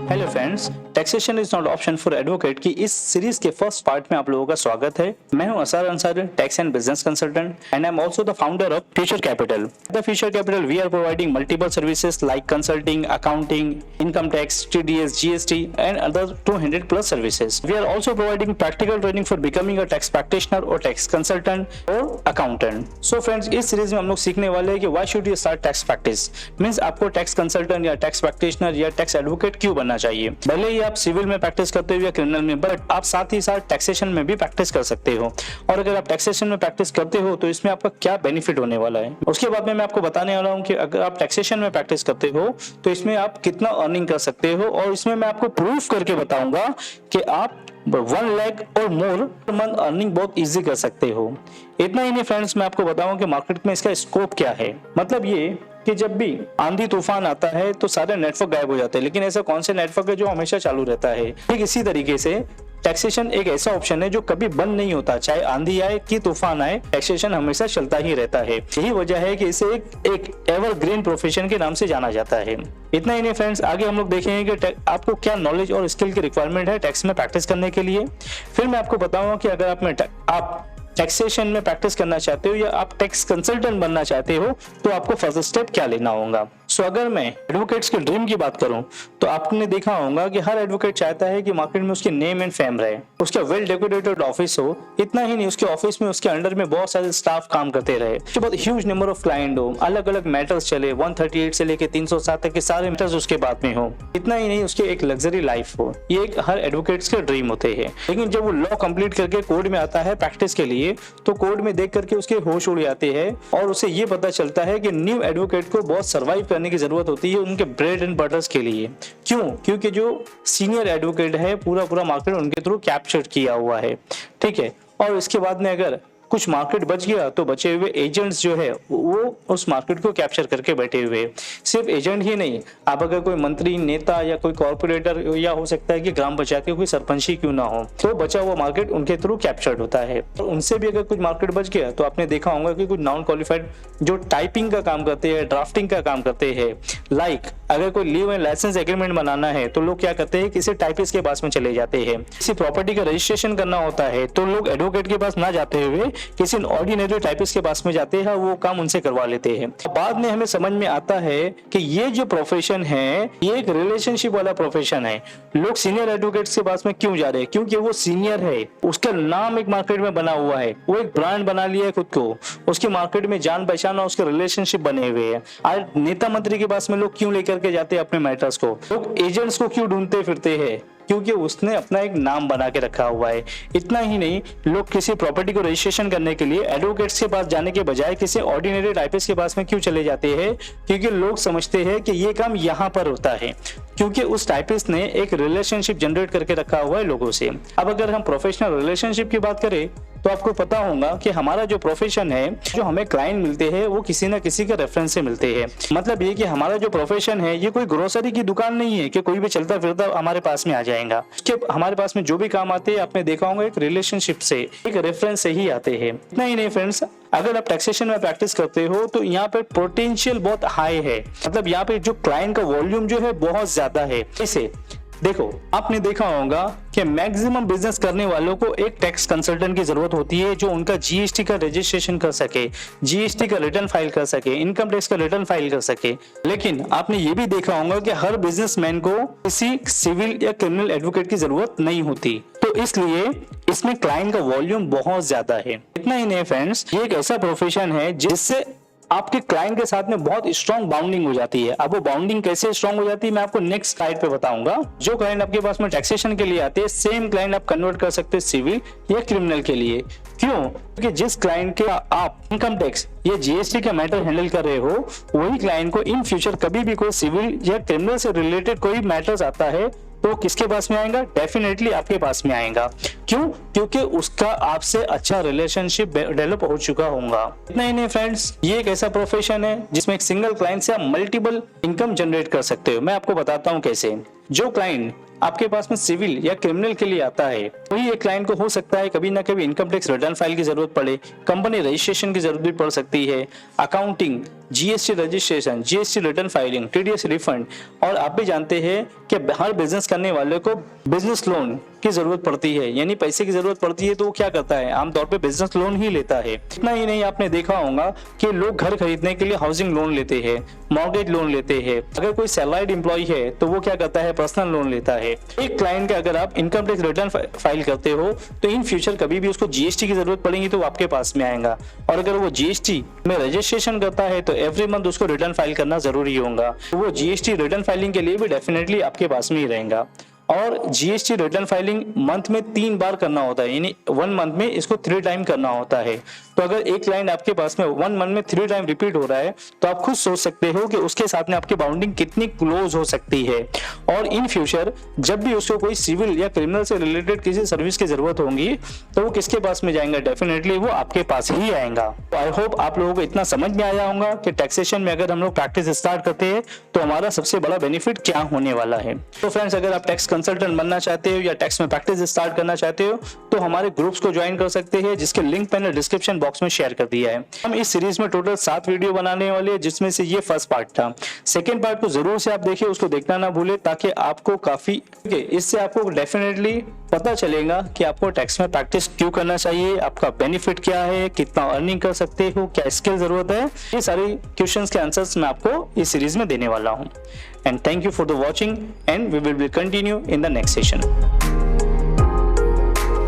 Hello friends, taxation is not option for advocate की इस series के फर्स्ट पार्ट में आप लोगों का स्वागत है। मैं हूं Asar Ansari, tax and business consultant and I am also the founder of Future Capital. The Future Capital we are providing multiple services like consulting, accounting, income tax, TDS, GST and other 200 plus services. We are also providing practical training for becoming a tax practitioner और tax consultant और accountant. So friends, इस series में हम लोग सीखने वाले हैं कि why should you start tax practice, means आपको टैक्स कंसल्टेंट या टैक्स प्रैक्टिशनर या टैक्स एडवोकेट क्यों बनना चाहिए। भले ही आप सिविल में प्रैक्टिस करते हो या क्रिमिनल में, बट आप साथ ही साथ टैक्सेशन में भी प्रैक्टिस कर सकते हो। और अगर आप टैक्सेशन में प्रैक्टिस करते हो तो इसमें आपका क्या बेनिफिट होने वाला है, उसके बाद में मैं आपको बताने वाला हूं कि अगर आप टैक्सेशन में प्रैक्टिस करते हो तो इसमें आप कितना अर्निंग कर सकते हो, और इसमें मैं आपको प्रूफ करके बताऊंगा कि आप 1 लाख और मोर पर मंथ अर्निंग बहुत इजी कर सकते हो। इतना ही नहीं फ्रेंड्स, मैं आपको बताऊं कि मार्केट में इसका स्कोप क्या है। मतलब ये कि जब भी आंधी तूफान आता है तो सारे नेटवर्क गायब हो जाते हैं, लेकिन ऐसा कौन से नेटवर्क है जो हमेशा चालू रहता है। ठीक इसी तरीके से टैक्सेशन एक ऐसा ऑप्शन है जो कभी बंद नहीं होता, चाहे आंधी आए कि तूफान आए, टैक्सेशन हमेशा चलता ही रहता है। यही वजह है कि इसे एक एवरग्रीन प्रोफेशन के नाम से जाना जाता है। इतना ही नहीं फ्रेंड्स, आगे हम लोग देखेंगे कि आपको क्या नॉलेज और स्किल की रिक्वायरमेंट है टैक्स में प्रैक्टिस करने के लिए। फिर मैं आपको बताऊंगा कि अगर आप टैक्सेशन में प्रैक्टिस करना चाहते हो या आप टैक्स कंसल्टेंट बनना चाहते हो तो आपको फर्स्ट स्टेप क्या लेना होगा। सो अगर मैं एडवोकेट्स के ड्रीम की बात करूं तो आपने देखा होगा कि हर एडवोकेट चाहता है कि मार्केट में उसकी नेम एंड फेम रहे, उसका वेल डेकोरेटेड ऑफिस हो। इतना ही नहीं, उसके ऑफिस में उसके अंडर में बहुत सारे स्टाफ काम करते रहे, उसके बाद ह्यूज नंबर ऑफ क्लाइंट हो, अलग अलग मैटर्स चले, 138 से लेके 307 तक के सारे मैटर्स उसके बाद में हो। इतना ही नहीं, उसके एक लग्जरी लाइफ हो। ये एक हर एडवोकेट्स के ड्रीम होते हैं। लेकिन जब वो लॉ कंप्लीट करके कोर्ट में आता है प्रैक्टिस के लिए तो कोर्ट में देख करके उसके होश उड़ जाते हैं और उसे ये पता चलता है कि न्यू एडवोकेट को बहुत सर्वाइव करने की जरूरत होती है उनके ब्रेड एंड बटर्स के लिए। क्यों? क्योंकि जो सीनियर एडवोकेट है पूरा मार्केट उनके थ्रू कैप्चर किया हुआ है। ठीक है, और इसके बाद में अगर कुछ मार्केट बच गया तो बचे हुए एजेंट्स जो है वो उस मार्केट को कैप्चर करके बैठे हुए। सिर्फ एजेंट ही नहीं, आप अगर कोई मंत्री, नेता या कोई कॉर्पोरेटर या हो सकता है कि ग्राम पंचायत के कोई सरपंच ही क्यों ना हो, तो बचा हुआ मार्केट उनके थ्रू कैप्चर्ड होता है। और उनसे भी अगर कुछ मार्केट बच गया तो आपने देखा होगा कि कुछ नॉन क्वालिफाइड जो टाइपिंग का काम करते हैं, ड्राफ्टिंग का काम करते हैं, लाइक अगर कोई लीव एंड लाइसेंस एग्रीमेंट बनाना है तो लोग क्या करते हैं, किसी टाइपिस्ट के पास में चले जाते हैं। किसी प्रॉपर्टी का रजिस्ट्रेशन करना होता है तो लोग एडवोकेट के पास ना जाते हुए किसी ऑर्डिनरी टाइपिस्ट के पास में जाते हैं, वो काम उनसे करवा लेते हैं। बाद में हमें समझ में आता है कि ये जो प्रोफेशन है ये एक रिलेशनशिप वाला प्रोफेशन है। लोग सीनियर एडवोकेट्स के पास में क्यों जा रहे हैं? क्योंकि वो सीनियर है, उसका नाम एक मार्केट में बना हुआ है, वो एक ब्रांड बना लिया है खुद को, उसकी मार्केट में जान पहचान और उसके रिलेशनशिप बने हुए हैं। आज नेता मंत्री के पास में लोग क्यों लेकर के जाते हैं अपने मैटर्स को? लोग एजेंट्स को क्यों ढूंढते फिरते हैं? क्योंकि उसने अपना एक नाम बना के रखा हुआ है। इतना ही नहीं, लोग किसी प्रॉपर्टी को रजिस्ट्रेशन करने के लिए एडवोकेट्स के पास जाने के बजाय किसी ऑर्डिनरी टाइपिस्ट के पास में क्यों चले जाते हैं? क्योंकि लोग समझते हैं कि ये काम यहाँ पर होता है, क्योंकि उस टाइपिस्ट ने एक रिलेशनशिप जनरेट करके रखा हुआ है लोगों से। अब अगर हम प्रोफेशनल रिलेशनशिप की बात करें तो आपको पता होगा कि हमारा जो प्रोफेशन है, जो हमें क्लाइंट मिलते हैं वो किसी ना किसी के रेफरेंस से मिलते हैं। मतलब ये कि हमारा जो प्रोफेशन है ये कोई ग्रोसरी की दुकान नहीं है कि कोई भी चलता फिरता हमारे पास में आ जाएगा। हमारे पास में जो भी काम आते हैं आपने देखा होगा एक रिलेशनशिप से, एक रेफरेंस से ही आते हैं। इतना ही नहीं फ्रेंड्स, अगर आप टैक्सेशन में प्रैक्टिस करते हो तो यहाँ पे पोटेंशियल बहुत हाई है। मतलब यहाँ पे जो क्लाइंट का वॉल्यूम जो है बहुत ज्यादा है। इसे देखो, आपने देखा होगा कि मैक्सिमम बिजनेस करने वालों को एक टैक्स कंसल्टेंट की जरूरत होती है जो उनका जीएसटी का रजिस्ट्रेशन कर सके, जीएसटी का रिटर्न फाइल कर सके, इनकम टैक्स का रिटर्न फाइल कर सके। लेकिन आपने ये भी देखा होगा कि हर बिजनेसमैन को किसी सिविल या क्रिमिनल एडवोकेट की जरूरत नहीं होती, तो इसलिए इसमें क्लाइंट का वॉल्यूम बहुत ज्यादा है। इतना ही नहीं फ्रेंड्स, ये एक ऐसा प्रोफेशन है जिससे आपके क्लाइंट के साथ में बहुत स्ट्रॉन्ग बाउंडिंग हो जाती है। अब वो बाउंडिंग कैसे स्ट्रॉन्ग हो जाती है मैं आपको नेक्स्ट स्लाइड पे बताऊंगा। जो क्लाइंट आपके पास में टैक्सेशन के लिए आते हैं, सेम क्लाइंट आप कन्वर्ट कर सकते हैं सिविल या क्रिमिनल के लिए। क्यों? क्योंकि जिस क्लाइंट के आप इनकम टैक्स या जीएसटी का मैटर हैंडल कर रहे हो, वही क्लाइंट को इन फ्यूचर कभी भी कोई सिविल या क्रिमिनल से रिलेटेड कोई मैटर्स आता है तो किसके पास में आएगा? डेफिनेटली आपके पास में आएगा। क्यों? क्योंकि उसका आपसे अच्छा रिलेशनशिप डेवलप हो चुका होगा। इतना ही नहीं फ्रेंड्स, ये एक ऐसा प्रोफेशन है जिसमें एक सिंगल क्लाइंट से आप मल्टीपल इनकम जनरेट कर सकते हो। मैं आपको बताता हूँ कैसे। जो क्लाइंट आपके पास में सिविल या क्रिमिनल के लिए आता है, वही एक क्लाइंट को हो सकता है कभी ना कभी इनकम टैक्स रिटर्न फाइल की जरूरत पड़े, कंपनी रजिस्ट्रेशन की जरूरत भी पड़ सकती है, accounting GST registration, GST return filing, TDS refund, और आप भी जानते हैं कि हर बिजनेस करने वाले को बिजनेस लोन की जरूरत पड़ती है, यानी पैसे की जरूरत पड़ती है, तो वो क्या करता है, आमतौर पे बिजनेस लोन ही लेता है। इतना ही नहीं, आपने देखा होगा कि लोग घर खरीदने के लिए हाउसिंग लोन लेते हैं, मॉर्गेज लोन लेते हैं। अगर कोई सैलरीड एम्प्लॉय है तो वो क्या करता है, पर्सनल लोन लेता है। एक क्लाइंट का अगर आप इनकम टैक्स रिटर्न फाइल करते हो तो इन फ्यूचर कभी भी उसको जीएसटी की जरूरत पड़ेगी तो वो आपके पास में आएगा, और अगर वो जीएसटी में रजिस्ट्रेशन करता है तो एवरी मंथ उसको रिटर्न फाइल करना जरूरी होगा, तो वो जीएसटी रिटर्न फाइलिंग के लिए भी डेफिनेटली आपके पास में ही रहेगा। और जीएसटी रिटर्न फाइलिंग मंथ में 3 बार करना होता है, यानी 1 मंथ में इसको 3 टाइम करना होता है। तो अगर एक क्लाइंट आपके पास में 1 मंथ में 3 टाइम रिपीट हो रहा है तो आप खुद सोच सकते हो कि उसके साथ में आपकी बाउंडिंग कितनी क्लोज हो सकती है। और इन फ्यूचर जब भी उसको कोई सिविल या क्रिमिनल से रिलेटेड किसी सर्विस की जरूरत होगी तो वो किसके पास में जाएंगे, डेफिनेटली वो आपके पास ही आएगा। तो आई होप आप लोगों को इतना समझ में आया होगा कि टैक्सेशन में अगर हम लोग प्रैक्टिस स्टार्ट करते हैं तो हमारा सबसे बड़ा बेनिफिट क्या होने वाला है। तो फ्रेंड्स, अगर आप टैक्स कंसल्टेंट बनना चाहते हो या टैक्स में प्रैक्टिस स्टार्ट करना चाहते हो तो हमारे ग्रुप्स को ज्वाइन कर सकते हैं, जिसके लिंक मैंने डिस्क्रिप्शन बॉक्स में शेयर कर दिया है। हम इस सीरीज में टोटल 7 वीडियो बनाने वाले हैं, जिसमें से ये फर्स्ट पार्ट था। सेकंड पार्ट को जरूर से आप देखिए, उसको देखना ना भूले, ताकि आपको काफी इससे आपको डेफिनेटली पता चलेगा कि आपको टैक्स में प्रैक्टिस क्यों करना चाहिए, आपका बेनिफिट क्या है, कितना अर्निंग कर सकते हो, क्या स्किल जरूरत है। ये सारे क्वेश्चंस के आंसर्स मैं आपको इस सीरीज में देने वाला हूँ। And thank you for the watching and we will continue in the next session.